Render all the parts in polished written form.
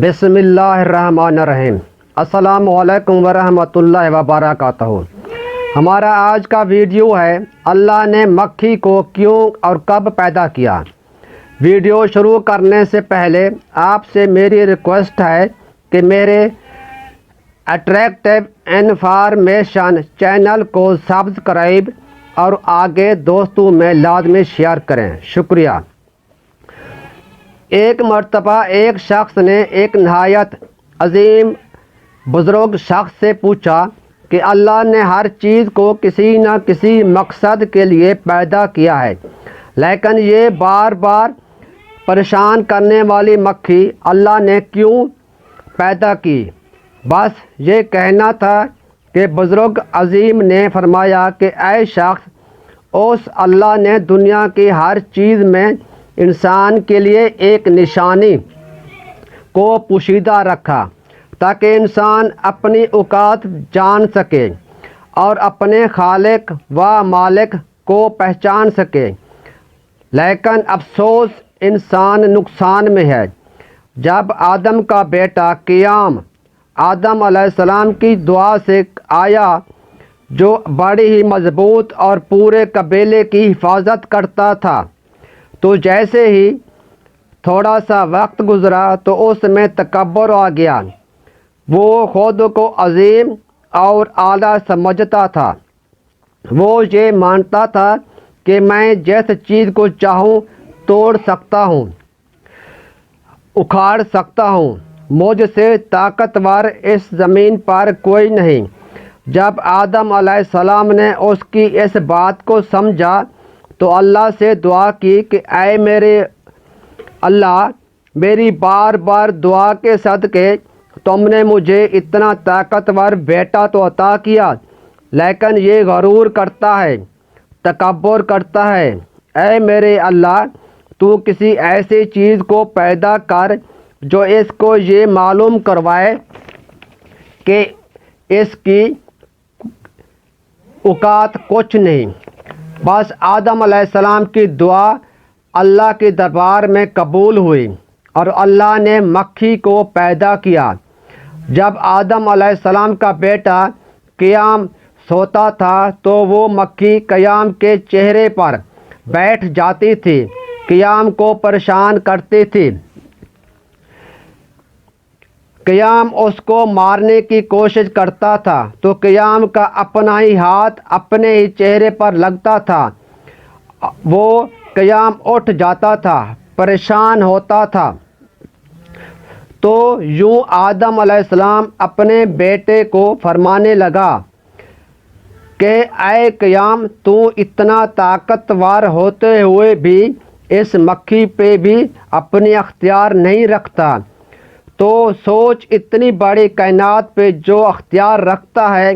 بسم اللہ الرحمن الرحیم۔ السلام علیکم ورحمۃ اللہ وبرکاتہ۔ ہمارا آج کا ویڈیو ہے اللہ نے مکھی کو کیوں اور کب پیدا کیا۔ ویڈیو شروع کرنے سے پہلے آپ سے میری ریکویسٹ ہے کہ میرے اٹریکٹیو انفارمیشن چینل کو سبسکرائب اور آگے دوستوں میں لازمی شیئر کریں۔ شکریہ۔ ایک مرتبہ ایک شخص نے ایک نہایت عظیم بزرگ شخص سے پوچھا کہ اللہ نے ہر چیز کو کسی نہ کسی مقصد کے لیے پیدا کیا ہے، لیکن یہ بار بار پریشان کرنے والی مکھی اللہ نے کیوں پیدا کی؟ بس یہ کہنا تھا کہ بزرگ عظیم نے فرمایا کہ اے شخص، اس اللہ نے دنیا کی ہر چیز میں انسان کے لیے ایک نشانی کو پوشیدہ رکھا تاکہ انسان اپنی اوقات جان سکے اور اپنے خالق و مالک کو پہچان سکے، لیکن افسوس انسان نقصان میں ہے۔ جب آدم کا بیٹا قیام آدم علیہ السلام کی دعا سے آیا، جو بڑی ہی مضبوط اور پورے قبیلے کی حفاظت کرتا تھا، تو جیسے ہی تھوڑا سا وقت گزرا تو اس میں تکبر آ گیا۔ وہ خود کو عظیم اور اعلیٰ سمجھتا تھا۔ وہ یہ مانتا تھا کہ میں جس چیز کو چاہوں توڑ سکتا ہوں، اکھاڑ سکتا ہوں، مجھ سے طاقتور اس زمین پر کوئی نہیں۔ جب آدم علیہ السلام نے اس کی اس بات کو سمجھا تو اللہ سے دعا کی کہ اے میرے اللہ، میری بار بار دعا کے صدقے تم نے مجھے اتنا طاقتور بیٹا تو عطا کیا، لیکن یہ غرور کرتا ہے، تکبر کرتا ہے۔ اے میرے اللہ، تو کسی ایسی چیز کو پیدا کر جو اس کو یہ معلوم کروائے کہ اس کی اوقات کچھ نہیں۔ بس آدم علیہ السلام کی دعا اللہ کے دربار میں قبول ہوئی اور اللہ نے مکھی کو پیدا کیا۔ جب آدم علیہ السلام کا بیٹا قیام سوتا تھا تو وہ مکھی قیام کے چہرے پر بیٹھ جاتی تھی، قیام کو پریشان کرتی تھی۔ قیام اس کو مارنے کی کوشش کرتا تھا تو قیام کا اپنا ہی ہاتھ اپنے ہی چہرے پر لگتا تھا۔ وہ قیام اٹھ جاتا تھا، پریشان ہوتا تھا۔ تو یوں آدم علیہ السلام اپنے بیٹے کو فرمانے لگا کہ اے قیام، تو اتنا طاقتور ہوتے ہوئے بھی اس مکھی پہ بھی اپنی اختیار نہیں رکھتا، تو سوچ اتنی بڑی کائنات پہ جو اختیار رکھتا ہے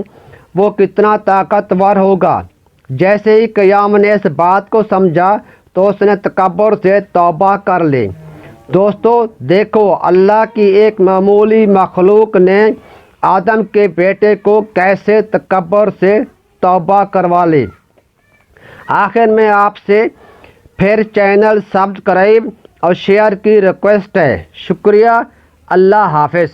وہ کتنا طاقتور ہوگا۔ جیسے ہی قیام نے اس بات کو سمجھا تو اس نے تکبر سے توبہ کر لی۔ دوستو دیکھو، اللہ کی ایک معمولی مخلوق نے آدم کے بیٹے کو کیسے تکبر سے توبہ کروا لی۔ آخر میں آپ سے پھر چینل سبسکرائب اور شیئر کی ریکویسٹ ہے۔ شکریہ۔ اللہ حافظ۔